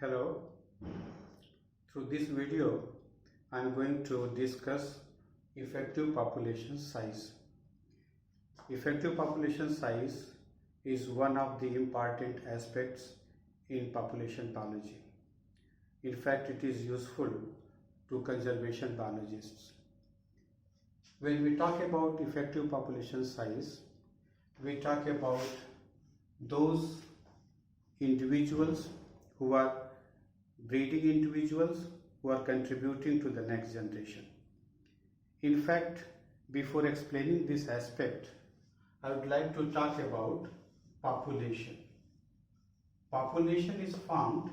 Hello, through this video I am going to discuss effective population size. Effective population size is one of the important aspects in population biology. In fact, it is useful to conservation biologists. When we talk about effective population size, we talk about those individuals who are breeding individuals who are contributing to the next generation. In fact, before explaining this aspect, I would like to talk about population. Population is formed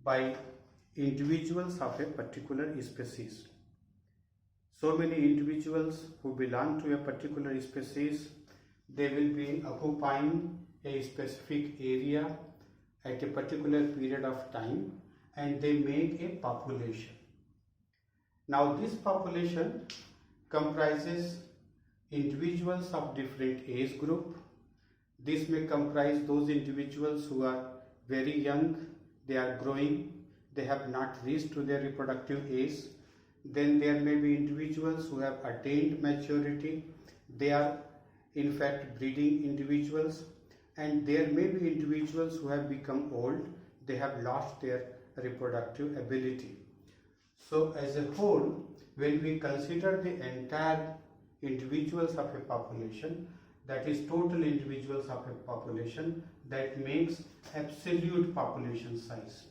by individuals of a particular species. So many individuals who belong to a particular species, they will be occupying a specific area at a particular period of time and they make a population. Now this population comprises individuals of different age group. This may comprise those individuals who are very young, they are growing, they have not reached to their reproductive age. Then there may be individuals who have attained maturity, they are in fact breeding individuals. And there may be individuals who have become old, they have lost their reproductive ability. So as a whole, when we consider the entire individuals of a population, that is total individuals of a population, that makes absolute population size.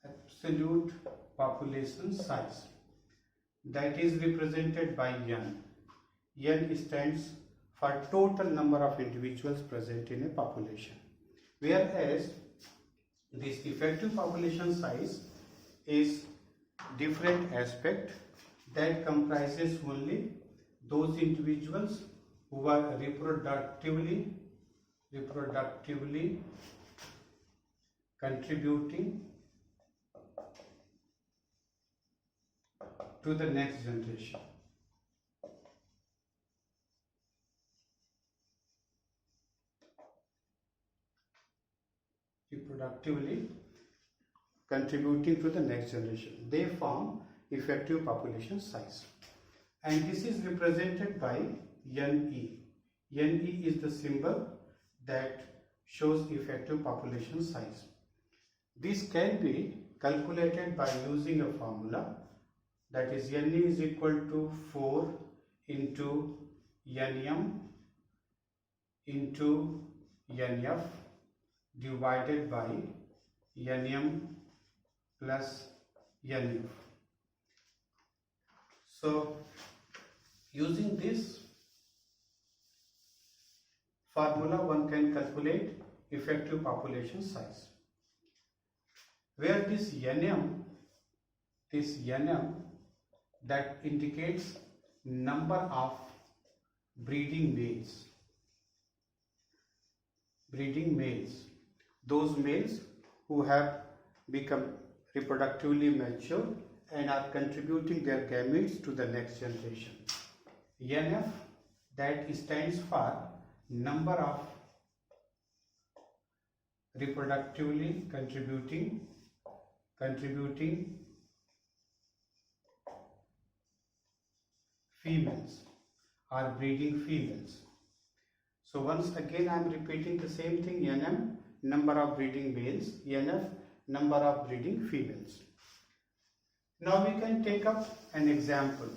Absolute population size. That is represented by N. N stands for total number of individuals present in a population, whereas this effective population size is different aspect that comprises only those individuals who are reproductively contributing to the next generation. Reproductively contributing to the next generation. They form effective population size. And this is represented by NE. NE is the symbol that shows effective population size. This can be calculated by using a formula, that is NE is equal to 4 into NM into NF divided by NM plus NF. So using this formula one can calculate effective population size, where this NM that indicates number of breeding males. Those males who have become reproductively mature and are contributing their gametes to the next generation. NF that stands for number of reproductively contributing females or breeding females. So once again I am repeating the same thing, NM number of breeding males, NF number of breeding females. Now we can take up an example.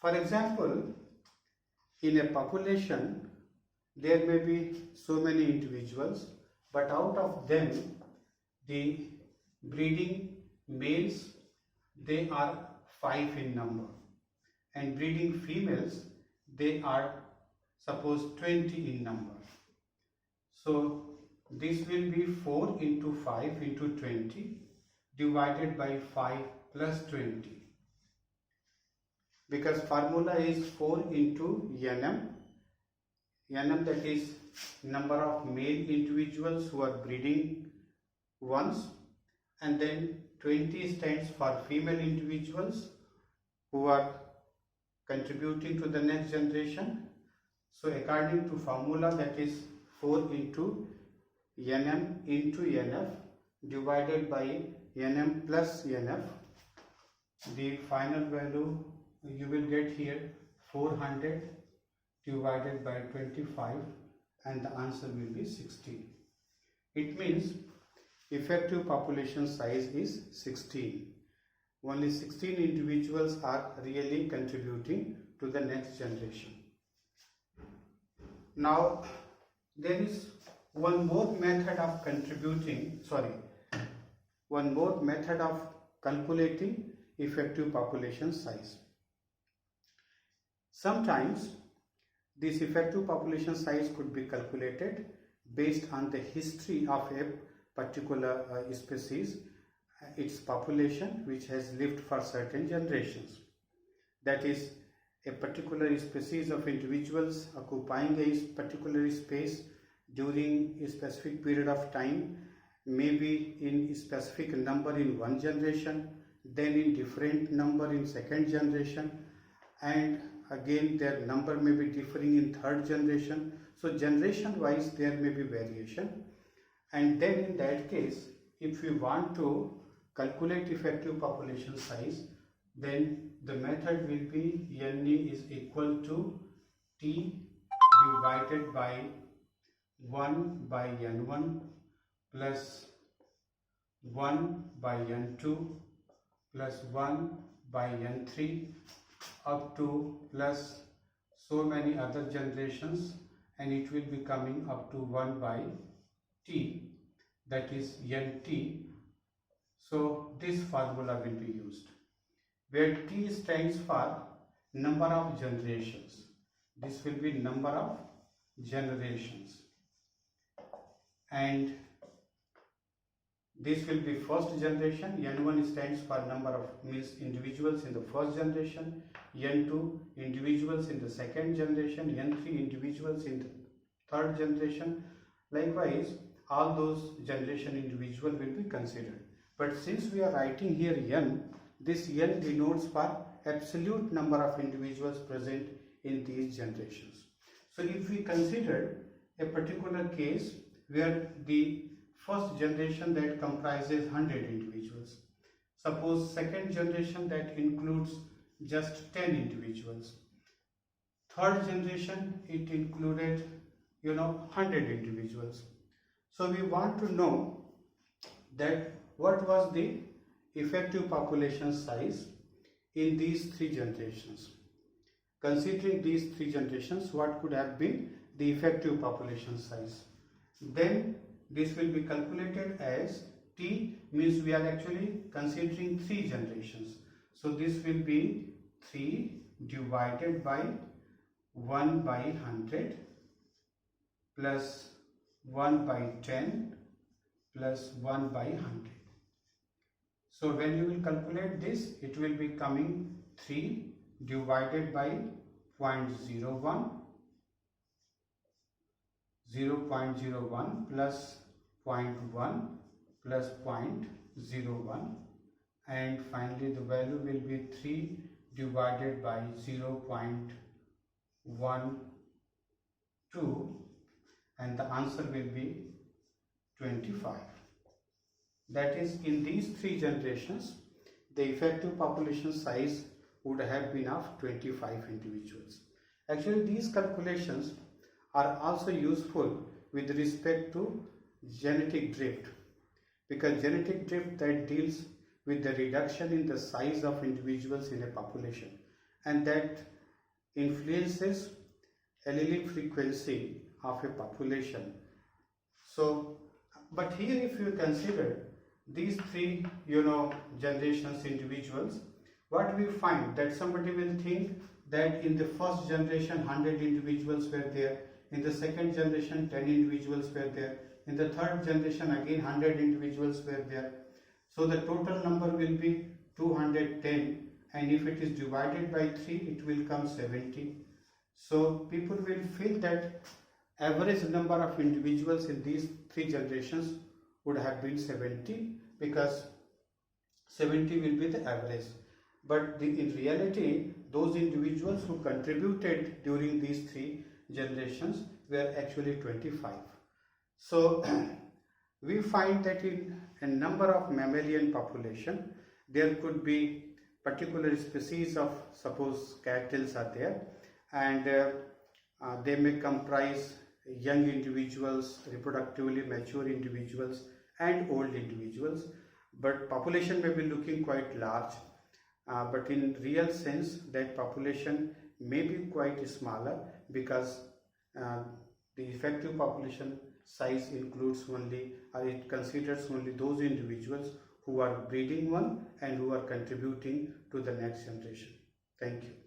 For example, in a population there may be so many individuals, but out of them the breeding males, they are 5 in number, and breeding females, they are suppose 20 in number. So this will be 4 into 5 into 20 divided by 5 plus 20, because formula is 4 into NM that is number of male individuals who are breeding ones, and then 20 stands for female individuals who are contributing to the next generation. So according to formula, that is 4 into nm into nf divided by nm plus nf. The final value you will get here 400 divided by 25, and the answer will be 16. It means effective population size is 16. Only 16 individuals are really contributing to the next generation. Now there is one more method of calculating effective population size. Sometimes this effective population size could be calculated based on the history of a particular species, its population which has lived for certain generations. That is, a particular species of individuals occupying a particular space during a specific period of time, maybe in a specific number in one generation, then in different number in second generation, and again their number may be differing in third generation. So generation wise there may be variation, and then in that case if we want to calculate effective population size, then the method will be Ne is equal to T divided by 1 by N1 plus 1 by N2 plus 1 by N3 up to plus so many other generations, and it will be coming up to 1 by T, that is Nt. So this formula will be used, where T stands for number of generations. This will be number of generations, and this will be first generation. N1 stands for number of individuals in the first generation, N2 individuals in the second generation, N3 individuals in the third generation. Likewise, all those generation individual will be considered. But since we are writing here N, this N denotes for absolute number of individuals present in these generations. So if we consider a particular case where the first generation that comprises 100 individuals, suppose second generation that includes just 10 individuals, third generation it included 100 individuals. So we want to know that what was the effective population size in these three generations. Considering these three generations, what could have been the effective population size? Then this will be calculated as T, means we are actually considering three generations. So this will be 3 divided by 1 by 100 plus 1 by 10 plus 1 by 100. So when you will calculate this, it will be coming 3 divided by 0.01, 0.01 plus 0.1 plus 0.01, and finally the value will be 3 divided by 0.12, and the answer will be 25. That is, in these three generations, the effective population size would have been of 25 individuals. Actually, these calculations are also useful with respect to genetic drift, because genetic drift that deals with the reduction in the size of individuals in a population, and that influences allelic frequency of a population. So, but here if you consider these three generations individuals, what we find that somebody will think that in the first generation 100 individuals were there, in the second generation 10 individuals were there, in the third generation again 100 individuals were there. So the total number will be 210, and if it is divided by 3 it will come 70. So people will feel that average number of individuals in these three generations would have been 70, because 70 will be the average. But in reality, those individuals who contributed during these three generations were actually 25. So we find that in a number of mammalian population there could be particular species of, suppose cattles are there, and they may comprise young individuals, reproductively mature individuals and old individuals, but population may be looking quite large, but in real sense that population may be quite smaller, because uh, the effective population size includes only, or it considers only those individuals who are breeding one and who are contributing to the next generation. Thank you.